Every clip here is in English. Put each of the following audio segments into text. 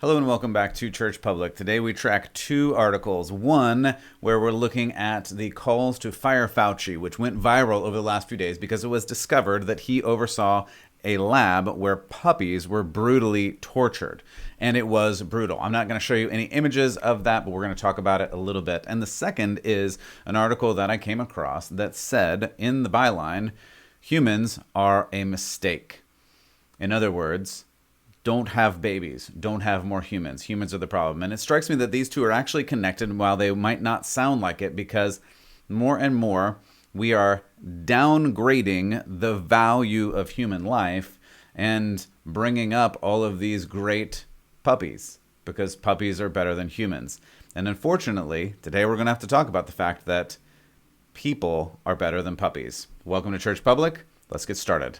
Hello and welcome back to Church Public. Today we track two articles. One, where we're looking at the calls to Fire Fauci, which went viral over the last few days because it was discovered that he oversaw a lab where puppies were brutally tortured. And it was brutal. I'm not going to show you any images of that, but we're going to talk about it a little bit. And the second is an article that I came across that said in the byline, humans are a mistake. In other words, don't have babies, don't have more humans. Humans are the problem. And it strikes me that these two are actually connected while they might not sound like it, because more and more we are downgrading the value of human life and bringing up all of these great puppies because puppies are better than humans. And unfortunately, today we're going to have to talk about the fact that people are better than puppies. Welcome to Church Public. Let's get started.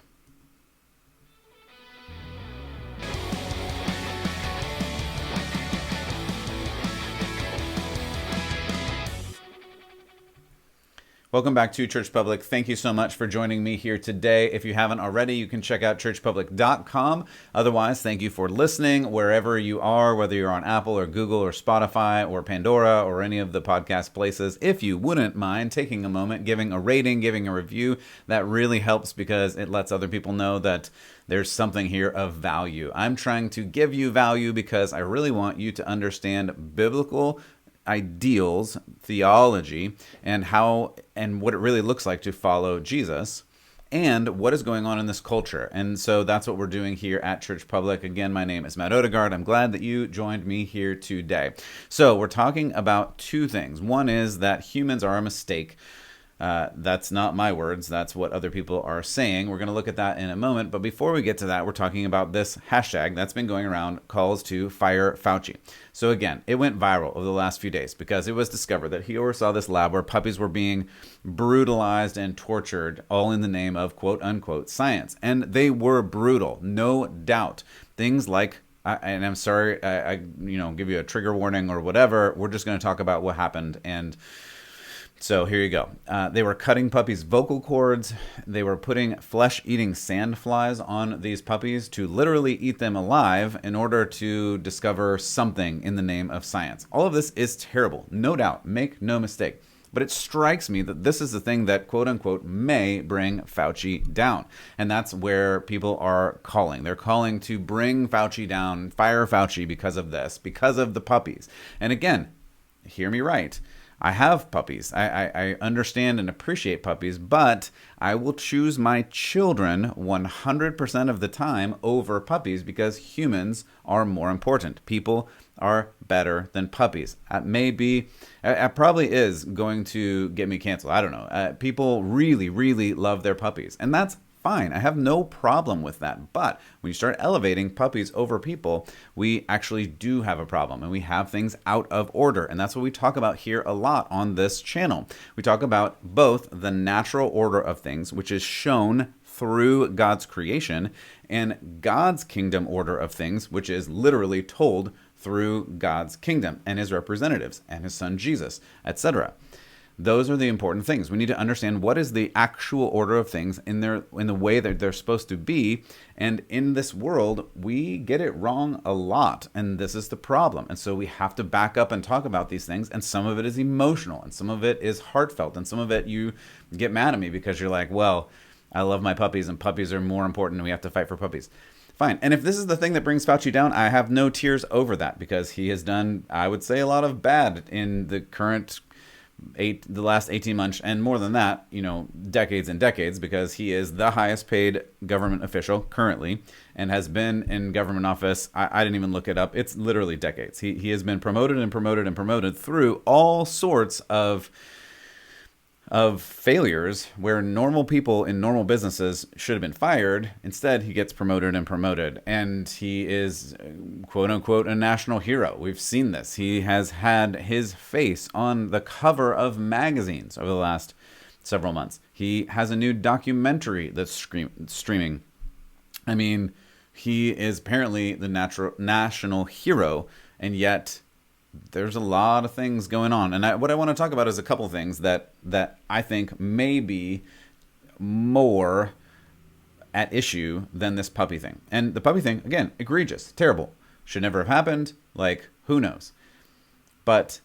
Welcome back to Church Public. Thank you so much for joining me here today. If you haven't already, you can check out churchpublic.com. Otherwise, thank you for listening wherever you are, whether you're on Apple or Google or Spotify or Pandora or any of the podcast places. If you wouldn't mind taking a moment, giving a rating, giving a review, that really helps because it lets other people know that there's something here of value. I'm trying to give you value because I really want you to understand biblical ideals, theology, and how and what it really looks like to follow Jesus and what is going on in this culture. And so that's what we're doing here at Church Public. Again, my name is Matt Odegaard. I'm glad that you joined me here today. So we're talking about two things. One is that humans are a mistake. That's not my words. That's what other people are saying. We're going to look at that in a moment. But before we get to that, we're talking about this hashtag that's been going around, calls to Fire Fauci. So again, it went viral over the last few days because it was discovered that he oversaw this lab where puppies were being brutalized and tortured, all in the name of quote unquote science. And they were brutal, no doubt. Things like and I'm sorry, I give you a trigger warning or whatever. We're just going to talk about what happened. And so here you go. They were cutting puppies' vocal cords. They were putting flesh-eating sandflies on these puppies to literally eat them alive in order to discover something in the name of science. All of this is terrible, no doubt. Make no mistake. But it strikes me that this is the thing that, quote unquote, may bring Fauci down. And that's where people are calling. They're calling to bring Fauci down, fire Fauci because of this, because of the puppies. And again, hear me right. I have puppies. I understand and appreciate puppies, but I will choose my children 100% of the time over puppies because humans are more important. People are better than puppies. It probably is going to get me canceled. I don't know. People really, really love their puppies, and that's fine. I have no problem with that. But when you start elevating puppies over people, we actually do have a problem and we have things out of order. And that's what we talk about here a lot on this channel. We talk about both the natural order of things, which is shown through God's creation, and God's kingdom order of things, which is literally told through God's kingdom and his representatives and his son Jesus, etc. Those are the important things. We need to understand what is the actual order of things in the way that they're supposed to be. And in this world, we get it wrong a lot. And this is the problem. And so we have to back up and talk about these things. And some of it is emotional and some of it is heartfelt. And some of it you get mad at me because you're like, well, I love my puppies and puppies are more important and we have to fight for puppies. Fine. And if this is the thing that brings Fauci down, I have no tears over that because he has done, I would say, a lot of bad in the last 18 months, and more than that, decades and decades, because he is the highest paid government official currently and has been in government office. I didn't even look it up. It's literally decades. He has been promoted and promoted and promoted through all sorts of failures where normal people in normal businesses should have been fired. Instead, he gets promoted and promoted, and he is, quote unquote, a national hero. We've seen this. He has had his face on the cover of magazines over the last several months. He has a new documentary that's streaming. I mean, he is apparently the national hero, and yet there's a lot of things going on. And what I want to talk about is a couple things that I think may be more at issue than this puppy thing. And the puppy thing, again, egregious, terrible. should never have happened. Like, who knows? But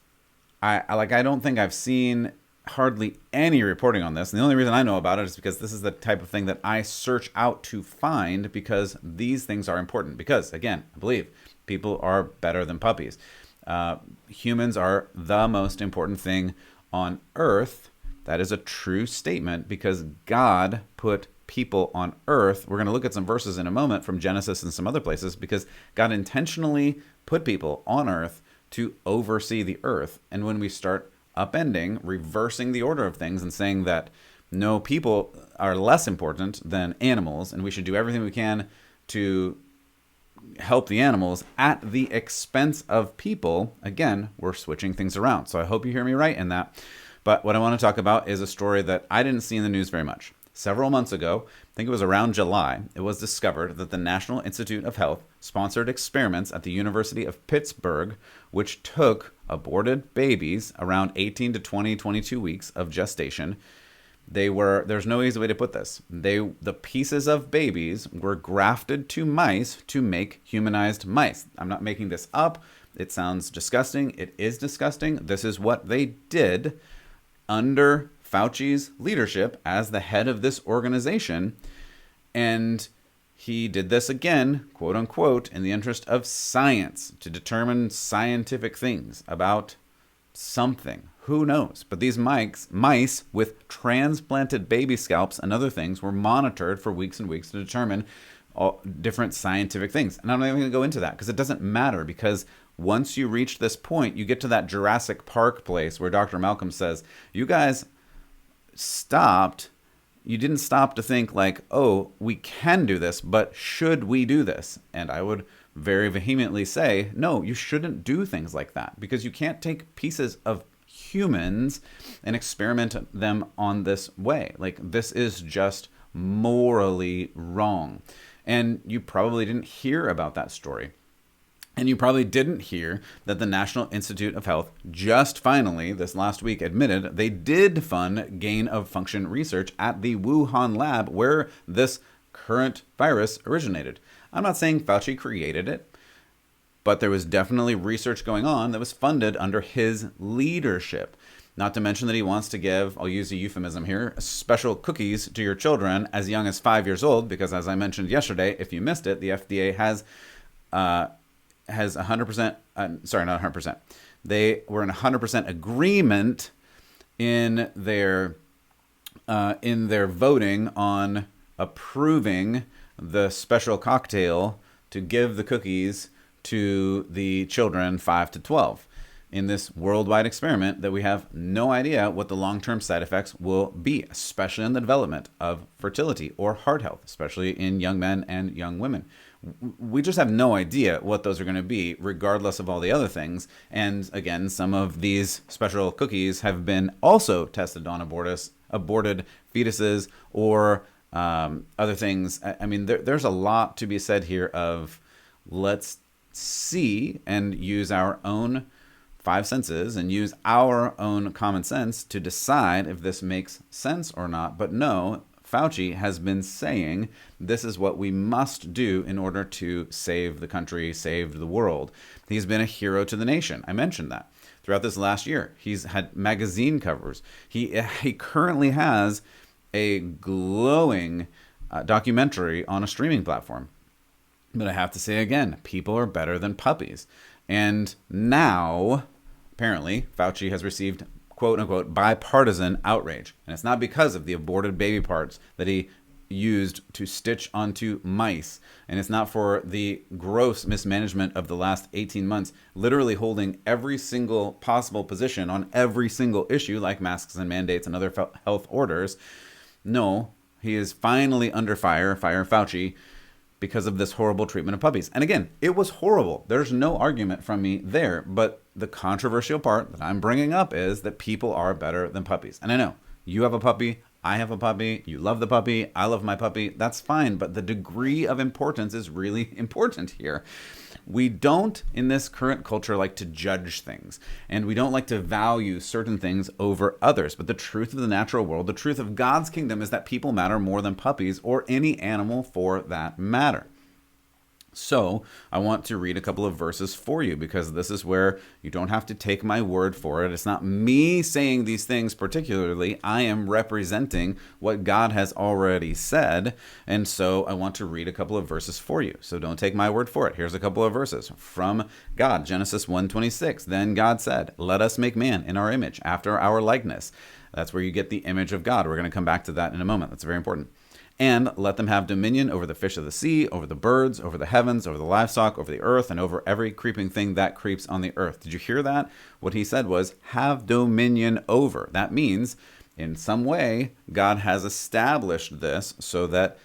I don't think I've seen hardly any reporting on this. And the only reason I know about it is because this is the type of thing that I search out to find, because these things are important. Because, again, I believe people are better than puppies. Humans are the most important thing on earth. That is a true statement, because God put people on earth. We're going to look at some verses in a moment from Genesis and some other places, because God intentionally put people on earth to oversee the earth. And when we start upending, reversing the order of things and saying that no, people are less important than animals and we should do everything we can to help the animals at the expense of people, again, we're switching things around. So I hope you hear me right in that. But what I want to talk about is a story that I didn't see in the news very much. Several months ago, I think it was around July, it was discovered that the National Institute of Health sponsored experiments at the University of Pittsburgh, which took aborted babies around 18 to 22 weeks of gestation. There's no easy way to put this. The pieces of babies were grafted to mice to make humanized mice. I'm not making this up. It sounds disgusting. It is disgusting. This is what they did under Fauci's leadership as the head of this organization. And he did this again, quote unquote, in the interest of science, to determine scientific things about something. Who knows? But these mice with transplanted baby scalps and other things were monitored for weeks and weeks to determine all different scientific things. And I'm not even going to go into that because it doesn't matter, because once you reach this point, you get to that Jurassic Park place where Dr. Malcolm says, you guys stopped. You didn't stop to think like, oh, we can do this, but should we do this? And I would very vehemently say, no, you shouldn't do things like that, because you can't take pieces of humans and experiment them on this way. Like, this is just morally wrong. And you probably didn't hear about that story. And you probably didn't hear that the National Institute of Health just finally this last week admitted they did fund gain of function research at the Wuhan lab where this current virus originated. I'm not saying Fauci created it, but there was definitely research going on that was funded under his leadership. Not to mention that he wants to give, I'll use a euphemism here, special cookies to your children as young as 5 years old, because as I mentioned yesterday, if you missed it, the FDA has 100%, sorry, not 100%. They were in 100% agreement in their voting on approving the special cocktail to give the cookies to the children 5 to 12 in this worldwide experiment that we have no idea what the long-term side effects will be, especially in the development of fertility or heart health, especially in young men and young women. We just have no idea what those are going to be, regardless of all the other things. And again, some of these special cookies have been also tested on aborted fetuses or other things. I mean, there's a lot to be said here of let's see and use our own five senses and use our own common sense to decide if this makes sense or not. But no, Fauci has been saying this is what we must do in order to save the country, save the world. He's been a hero to the nation. I mentioned that throughout this last year. He's had magazine covers. He currently has a glowing documentary on a streaming platform. But I have to say again, people are better than puppies. And now, apparently, Fauci has received quote-unquote bipartisan outrage. And it's not because of the aborted baby parts that he used to stitch onto mice. And it's not for the gross mismanagement of the last 18 months, literally holding every single possible position on every single issue, like masks and mandates and other health orders. No, he is finally under fire, Fire Fauci, because of this horrible treatment of puppies. And again, it was horrible. There's no argument from me there. But the controversial part that I'm bringing up is that people are better than puppies. And I know you have a puppy, I have a puppy, you love the puppy, I love my puppy. That's fine. But the degree of importance is really important here. We don't, in this current culture, like to judge things. And we don't like to value certain things over others. But the truth of the natural world, the truth of God's kingdom is that people matter more than puppies or any animal for that matter. So I want to read a couple of verses for you, because this is where you don't have to take my word for it. It's not me saying these things particularly. I am representing what God has already said. And so I want to read a couple of verses for you. So don't take my word for it. Here's a couple of verses from God. Genesis 1:26. Then God said, "Let us make man in our image, after our likeness." That's where you get the image of God. We're going to come back to that in a moment. That's very important. "And let them have dominion over the fish of the sea, over the birds, over the heavens, over the livestock, over the earth, and over every creeping thing that creeps on the earth." Did you hear that? What he said was, have dominion over. That means, in some way, God has established this so that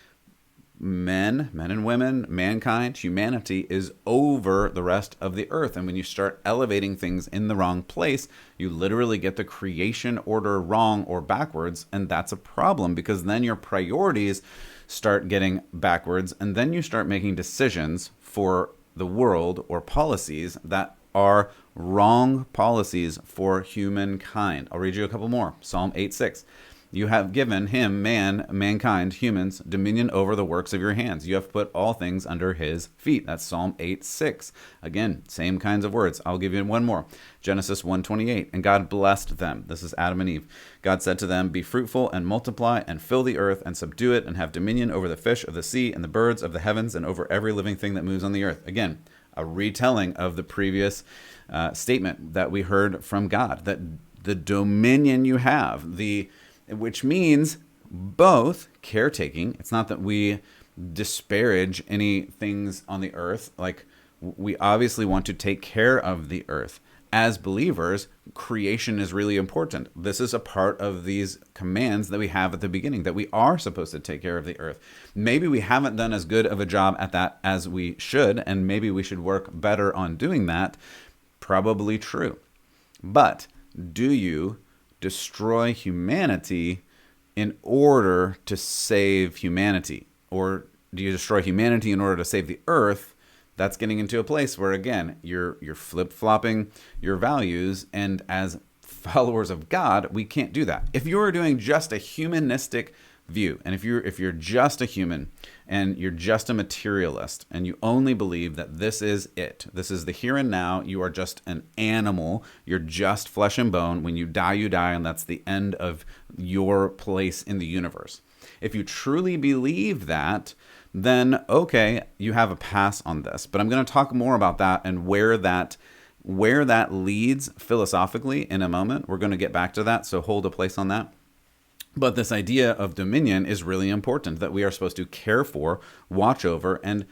men and women, mankind, humanity is over the rest of the earth. And when you start elevating things in the wrong place, you literally get the creation order wrong or backwards. And that's a problem, because then your priorities start getting backwards. And then you start making decisions for the world or policies that are wrong policies for humankind. I'll read you a couple more. Psalm 8:6. "You have given him, mankind, humans, dominion over the works of your hands. You have put all things under his feet." That's Psalm 8:6. Again, same kinds of words. I'll give you one more. Genesis 1:28. "And God blessed them." This is Adam and Eve. "God said to them, be fruitful and multiply and fill the earth and subdue it and have dominion over the fish of the sea and the birds of the heavens and over every living thing that moves on the earth." Again, a retelling of the previous statement that we heard from God, that the dominion you have, which means both caretaking. It's not that we disparage any things on the earth. Like, we obviously want to take care of the earth. As believers, creation is really important. This is a part of these commands that we have at the beginning, that we are supposed to take care of the earth. Maybe we haven't done as good of a job at that as we should, and maybe we should work better on doing that. Probably true. But do you destroy humanity in order to save humanity? Or do you destroy humanity in order to save the earth? That's getting into a place where, again, you're flip-flopping your values, and as followers of God, we can't do that. If you're doing just a humanistic view, and if you're just a human and you're just a materialist and you only believe that this is it, this is the here and now, you are just an animal, you're just flesh and bone, when you die, and that's the end of your place in the universe. If you truly believe that, then okay, you have a pass on this. But I'm going to talk more about that and where that leads philosophically in a moment. We're going to get back to that, so hold a place on that. But this idea of dominion is really important, that we are supposed to care for, watch over, and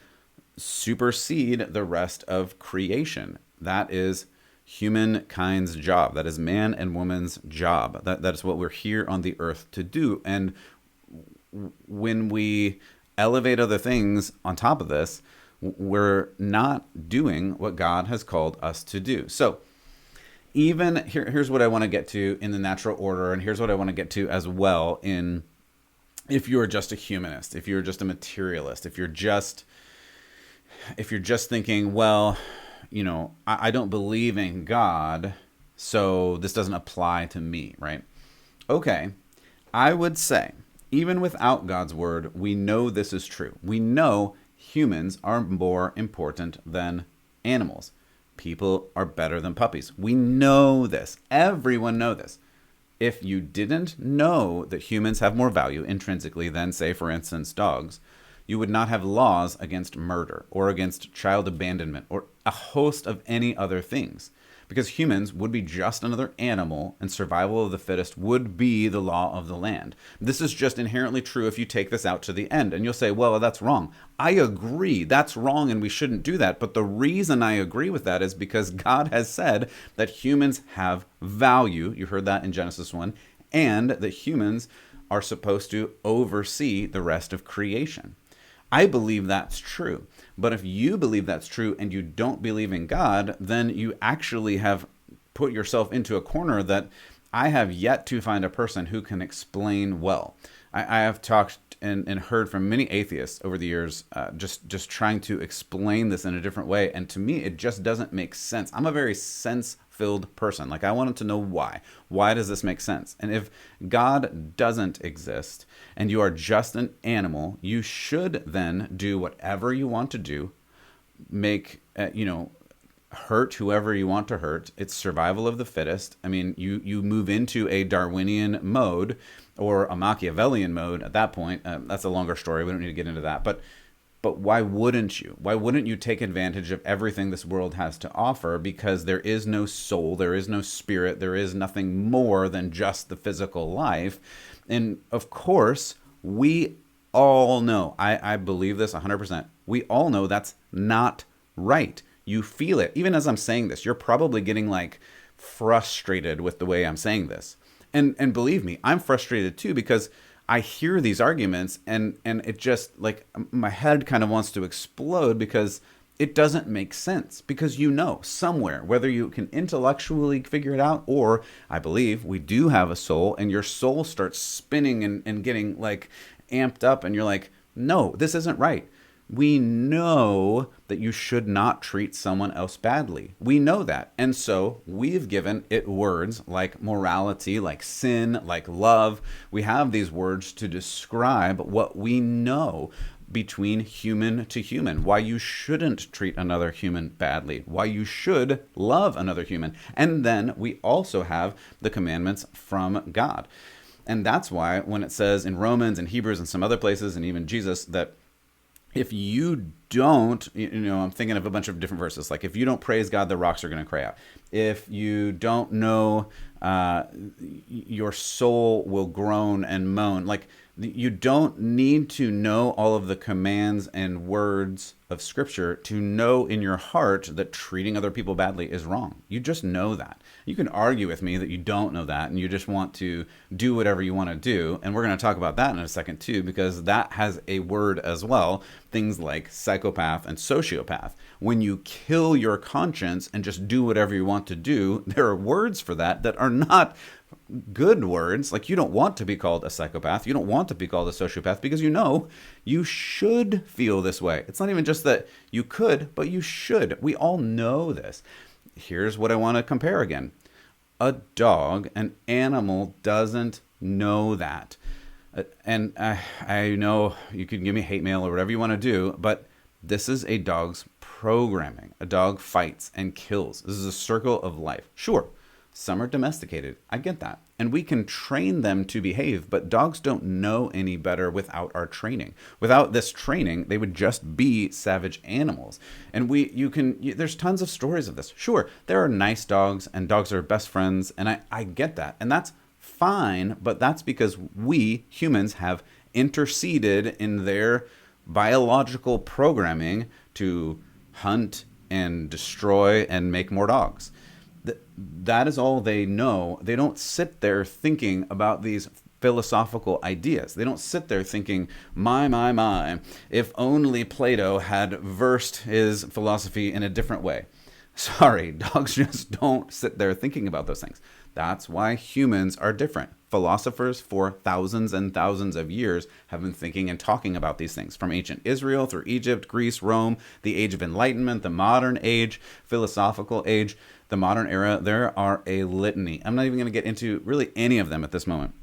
supersede the rest of creation. That is humankind's job. That is man and woman's job. That is what we're here on the earth to do. And when we elevate other things on top of this, we're not doing what God has called us to do. So even here's what I want to get to in the natural order, and here's what I want to get to as well in, if you're just a humanist, if you're just a materialist, if you're just thinking, well, I don't believe in God, so this doesn't apply to me, right? Okay, I would say, even without God's word, we know this is true. We know humans are more important than animals. People are better than puppies. We know this. Everyone knows this. If you didn't know that humans have more value intrinsically than, say, for instance, dogs, you would not have laws against murder or against child abandonment or a host of any other things, because humans would be just another animal and survival of the fittest would be the law of the land. This is just inherently true if you take this out to the end. And you'll say, well, that's wrong. I agree, that's wrong and we shouldn't do that. But the reason I agree with that is because God has said that humans have value. You heard that in Genesis 1. And that humans are supposed to oversee the rest of creation. I believe that's true. But if you believe that's true and you don't believe in God, then you actually have put yourself into a corner that I have yet to find a person who can explain well. I have talked and heard from many atheists over the years, just trying to explain this in a different way. And to me, it just doesn't make sense. I'm a very sense-filled person. Like, I wanted to know why. Why does this make sense? And if God doesn't exist and you are just an animal, you should then do whatever you want to do make, hurt whoever you want to hurt. It's survival of the fittest. I mean, you move into a Darwinian mode or a Machiavellian mode at that point. That's a longer story. We don't need to get into that. But why wouldn't you? Why wouldn't you take advantage of everything this world has to offer? Because there is no soul, there is no spirit, there is nothing more than just the physical life. And of course, we all know, I believe this 100%, we all know that's not right. You feel it. Even as I'm saying this, you're probably getting like frustrated with the way I'm saying this. And believe me, I'm frustrated too, because I hear these arguments and it just like my head kind of wants to explode, because it doesn't make sense. Because somewhere, whether you can intellectually figure it out, or I believe we do have a soul, and your soul starts spinning and getting like amped up, and you're like, no, this isn't right. We know that you should not treat someone else badly. We know that. And so we've given it words like morality, like sin, like love. We have these words to describe what we know between human to human, why you shouldn't treat another human badly, why you should love another human. And then we also have the commandments from God. And that's why when it says in Romans and Hebrews and some other places, and even Jesus, that if you don't, I'm thinking of a bunch of different verses. Like if you don't praise God, the rocks are going to cry out. If you don't know, your soul will groan and moan. Like you don't need to know all of the commands and words of Scripture to know in your heart that treating other people badly is wrong. You just know that. You can argue with me that you don't know that and you just want to do whatever you want to do. And we're going to talk about that in a second too, because that has a word as well. Things like psychopath and sociopath. When you kill your conscience and just do whatever you want to do, there are words for that are not good words. Like you don't want to be called a psychopath. You don't want to be called a sociopath, because you should feel this way. It's not even just that you could, but you should. We all know this. Here's what I want to compare again. A dog, an animal, doesn't know that. And I know you can give me hate mail or whatever you want to do, but this is a dog's programming. A dog fights and kills. This is a circle of life. Sure, some are domesticated. I get that. And we can train them to behave, but dogs don't know any better without our training. Without this training, they would just be savage animals. And there's tons of stories of this. Sure, there are nice dogs, and dogs are best friends, and I get that. And that's fine, but that's because we humans have interceded in their biological programming to hunt and destroy and make more dogs. That is all they know. They don't sit there thinking about these philosophical ideas. They don't sit there thinking, my, if only Plato had versed his philosophy in a different way. Sorry, dogs just don't sit there thinking about those things. That's why humans are different. Philosophers for thousands and thousands of years have been thinking and talking about these things, from ancient Israel through Egypt, Greece, Rome, the Age of Enlightenment, the modern age, philosophical age, the modern era. There are a litany. I'm not even going to get into really any of them at this moment,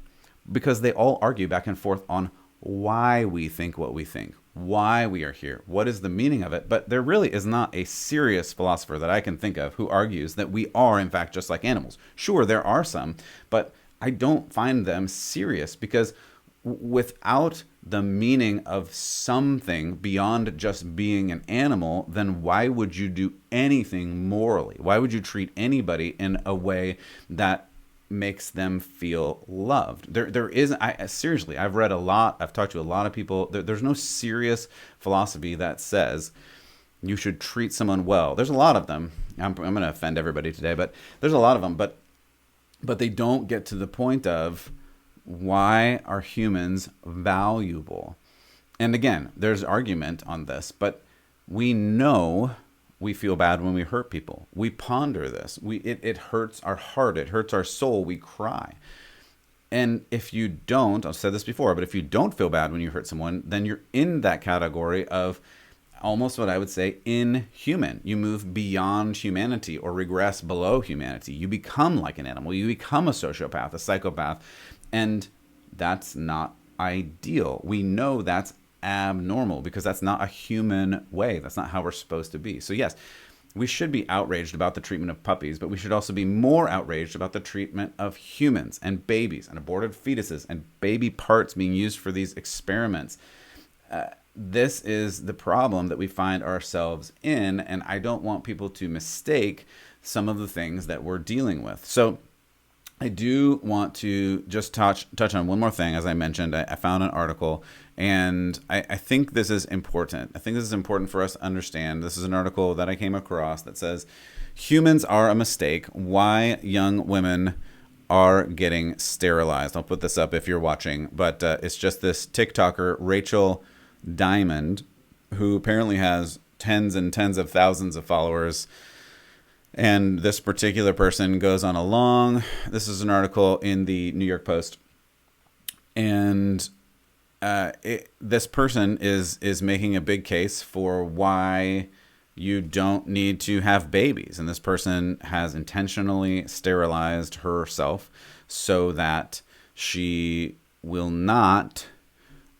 because they all argue back and forth on why we think what we think, why we are here, what is the meaning of it. But there really is not a serious philosopher that I can think of who argues that we are in fact just like animals. Sure, there are some, but I don't find them serious, because without the meaning of something beyond just being an animal, then why would you do anything morally? Why would you treat anybody in a way that makes them feel loved? There is, seriously, I've read a lot, I've talked to a lot of people. There's no serious philosophy that says you should treat someone well. There's a lot of them. I'm going to offend everybody today, but there's a lot of them. But they don't get to the point of, why are humans valuable? And again, there's argument on this, but we know we feel bad when we hurt people. We ponder this. It hurts our heart. It hurts our soul. We cry. And if you don't, I've said this before, but if you don't feel bad when you hurt someone, then you're in that category of almost what I would say inhuman. You move beyond humanity or regress below humanity. You become like an animal. You become a sociopath, a psychopath. And that's not ideal. We know that's abnormal because that's not a human way. That's not how we're supposed to be. So yes, we should be outraged about the treatment of puppies, but we should also be more outraged about the treatment of humans and babies and aborted fetuses and baby parts being used for these experiments. This is the problem that we find ourselves in, and I don't want people to mistake some of the things that we're dealing with. So I do want to just touch on one more thing. As I mentioned, I found an article, and I think this is important. I think this is important for us to understand. This is an article that I came across that says, humans are a mistake. Why young women are getting sterilized. I'll put this up if you're watching, but it's just this TikToker, Rachel Diamond, who apparently has tens and tens of thousands of followers. And this particular person goes on this is an article in the New York Post. And this person is making a big case for why you don't need to have babies. And this person has intentionally sterilized herself so that she will not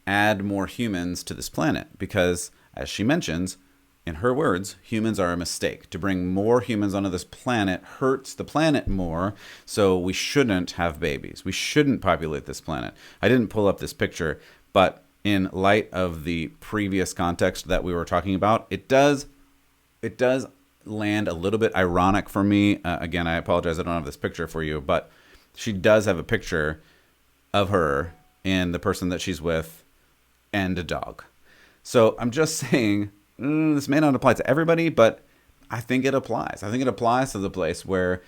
add more humans to this planet. Because, as she mentions, in her words, humans are a mistake. To bring more humans onto this planet hurts the planet more, so we shouldn't have babies. We shouldn't populate this planet. I didn't pull up this picture, but in light of the previous context that we were talking about, it does land a little bit ironic for me. Again, I apologize, I don't have this picture for you, but she does have a picture of her and the person that she's with and a dog. So I'm just saying, this may not apply to everybody, but I think it applies. I think it applies to the place where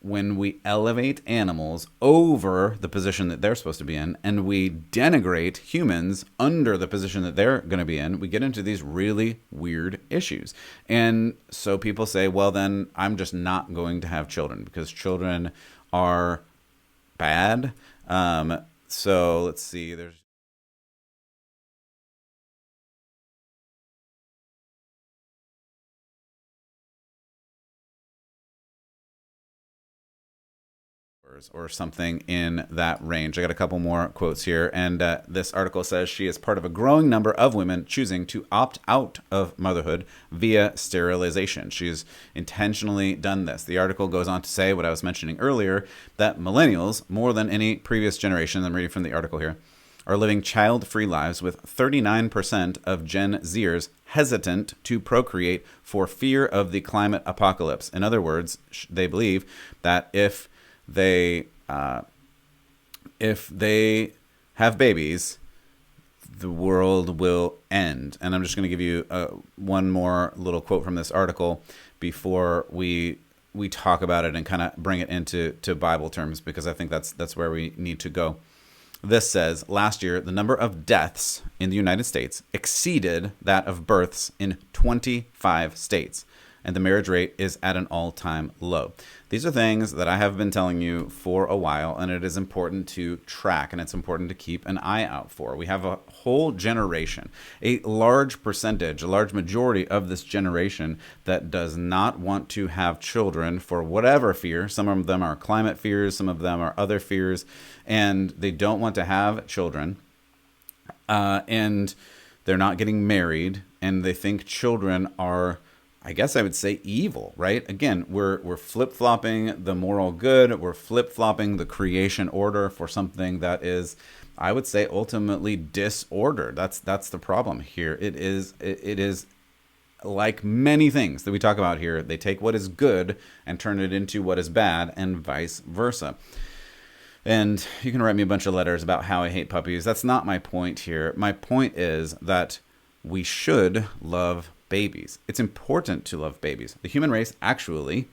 when we elevate animals over the position that they're supposed to be in, and we denigrate humans under the position that they're going to be in, we get into these really weird issues. And so people say, well, then I'm just not going to have children because children are bad. So let's see. There's or something in that range. I got a couple more quotes here, and this article says she is part of a growing number of women choosing to opt out of motherhood via sterilization. She's intentionally done this. The article goes on to say what I was mentioning earlier, that millennials, more than any previous generation, I'm reading from the article here, are living child-free lives, with 39% of Gen Zers hesitant to procreate for fear of the climate apocalypse. In other words, they believe that if they have babies, the world will end. And I'm just going to give you one more little quote from this article before we talk about it and kind of bring it into Bible terms, because I think that's where we need to go. This says, last year, the number of deaths in the United States exceeded that of births in 25 states. And the marriage rate is at an all-time low. These are things that I have been telling you for a while, and it is important to track, and it's important to keep an eye out for. We have a whole generation, a large percentage, a large majority of this generation that does not want to have children for whatever fear. Some of them are climate fears, some of them are other fears, and they don't want to have children. And they're not getting married, and they think children are, I guess I would say, evil, right? Again, we're flip-flopping the moral good. We're flip-flopping the creation order for something that is, I would say, ultimately disordered. That's the problem here. It is like many things that we talk about here. They take what is good and turn it into what is bad, and vice versa. And you can write me a bunch of letters about how I hate puppies. That's not my point here. My point is that we should love babies. It's important to love babies. The human race, actually,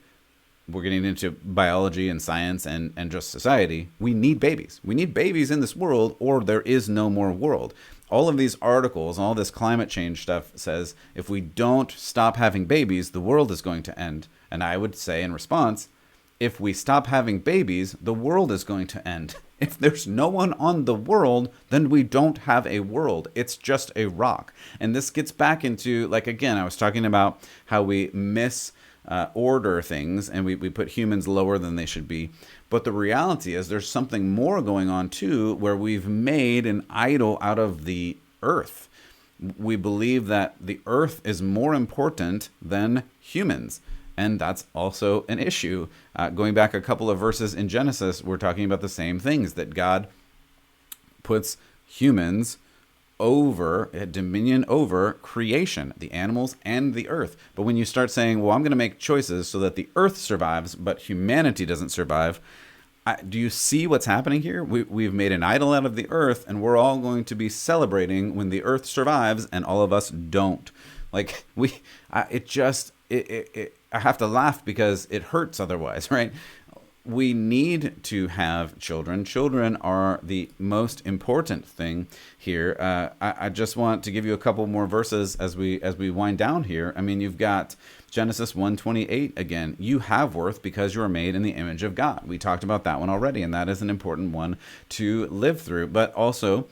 we're getting into biology and science and just society. We need babies. We need babies in this world, or there is no more world. All of these articles, all this climate change stuff says if we don't stop having babies, the world is going to end. And I would say in response, if we stop having babies, the world is going to end. If there's no one on the world, then we don't have a world. It's just a rock. And this gets back into, like, again, I was talking about how we miss order things, and we put humans lower than they should be. But the reality is there's something more going on too, where we've made an idol out of the earth. We believe that the earth is more important than humans. And that's also an issue. Going back a couple of verses in Genesis, we're talking about the same things, that God puts humans over, dominion over creation, the animals and the earth. But when you start saying, well, I'm going to make choices so that the earth survives, but humanity doesn't survive, do you see what's happening here? We've made an idol out of the earth, and we're all going to be celebrating when the earth survives and all of us don't. Like, I have to laugh because it hurts otherwise, right? We need to have children. Children are the most important thing here. I just want to give you a couple more verses as we wind down here. I mean, you've got Genesis 1:28 again. You have worth because you are made in the image of God. We talked about that one already, and that is an important one to live through. But also,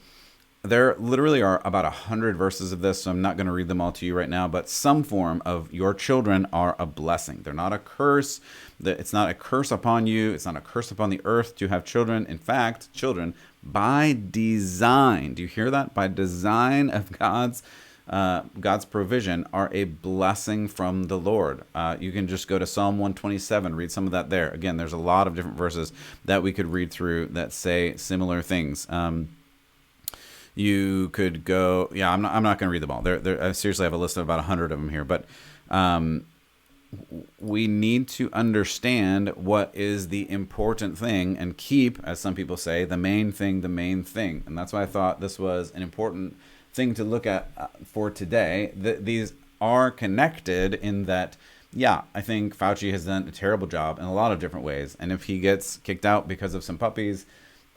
there literally are about 100 verses of this, so I'm not going to read them all to you right now, but some form of your children are a blessing. They're not a curse. It's not a curse upon you. It's not a curse upon the earth to have children. In fact, children, by design, do you hear that? By design of God's provision, are a blessing from the Lord. You can just go to Psalm 127, read some of that there. Again, there's a lot of different verses that we could read through that say similar things. You could go, I'm not going to read them all. I seriously have a list of about 100 of them here, but we need to understand what is the important thing and keep, as some people say, the main thing. And that's why I thought this was an important thing to look at for today. These are connected in that, I think Fauci has done a terrible job in a lot of different ways. And if he gets kicked out because of some puppies,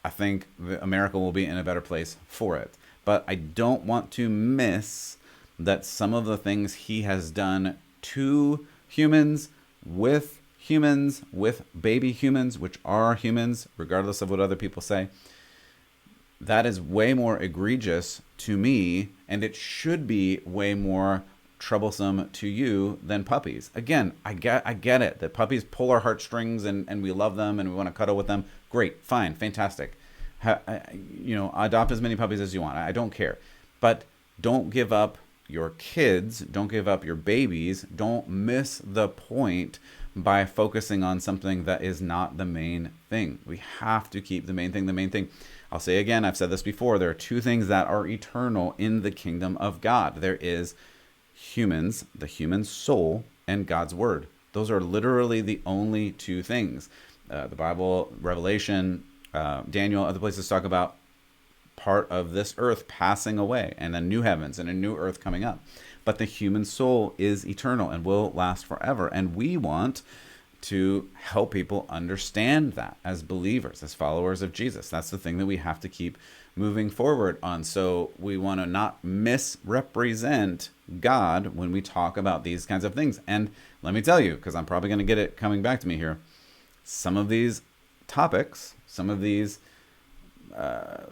I think America will be in a better place for it. But I don't want to miss that some of the things he has done to humans, with baby humans, which are humans, regardless of what other people say, that is way more egregious to me, and it should be way more troublesome to you than puppies. Again, I get it that puppies pull our heartstrings and we love them and we want to cuddle with them. Great, fine, fantastic. Adopt as many puppies as you want. I don't care. But don't give up your kids. Don't give up your babies. Don't miss the point by focusing on something that is not the main thing. We have to keep the main thing the main thing. I'll say again, I've said this before, there are two things that are eternal in the kingdom of God. There is humans, the human soul, and God's word. Those are literally the only two things. The Bible, Revelation, Daniel, other places talk about part of this earth passing away and a new heavens and a new earth coming up. But the human soul is eternal and will last forever. And we want to help people understand that as believers, as followers of Jesus. That's the thing that we have to keep moving forward on. So we want to not misrepresent God when we talk about these kinds of things. And let me tell you, because I'm probably going to get it coming back to me here, some of these topics, some of these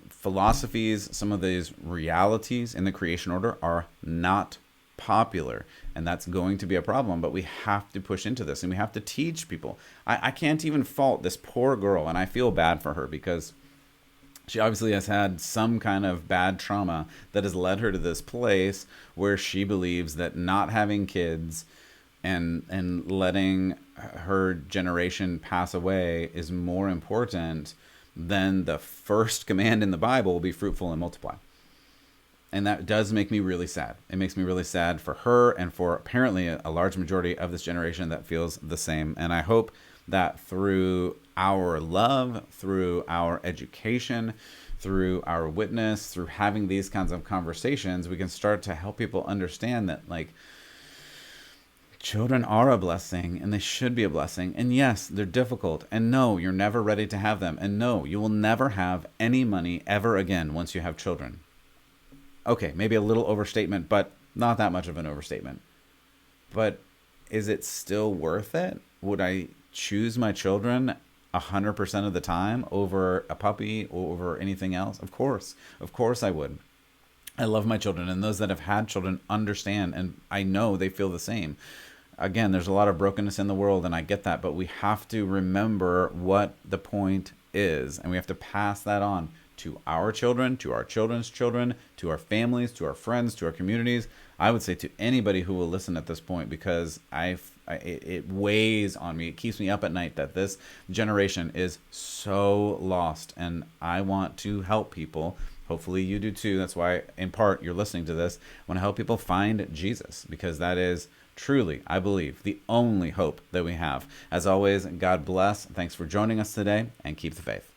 philosophies, some of these realities in the creation order are not popular, and that's going to be a problem. But we have to push into this, and we have to teach people. I can't even fault this poor girl, and I feel bad for her because she obviously has had some kind of bad trauma that has led her to this place where she believes that not having kids and letting her generation pass away is more important than the first command in the Bible, be fruitful and multiply. And that does make me really sad. It makes me really sad for her and for apparently a large majority of this generation that feels the same. And I hope that through our love, through our education, through our witness, through having these kinds of conversations, we can start to help people understand that, like, children are a blessing and they should be a blessing. And yes, they're difficult. And no, you're never ready to have them. And no, you will never have any money ever again once you have children. Okay, maybe a little overstatement, but not that much of an overstatement. But is it still worth it? Would I choose my children 100% of the time over a puppy or over anything else? Of course I would. I love my children, and those that have had children understand, and I know they feel the same. again, there's a lot of brokenness in the world, and I get that, but we have to remember what the point is, and we have to pass that on to our children, to our children's children, to our families, to our friends, to our communities. I would say to anybody who will listen at this point, because it weighs on me. It keeps me up at night that this generation is so lost, and I want to help people. Hopefully you do too. That's why, in part, you're listening to this. I want to help people find Jesus, because that is truly, I believe, the only hope that we have. As always, God bless. Thanks for joining us today, and keep the faith.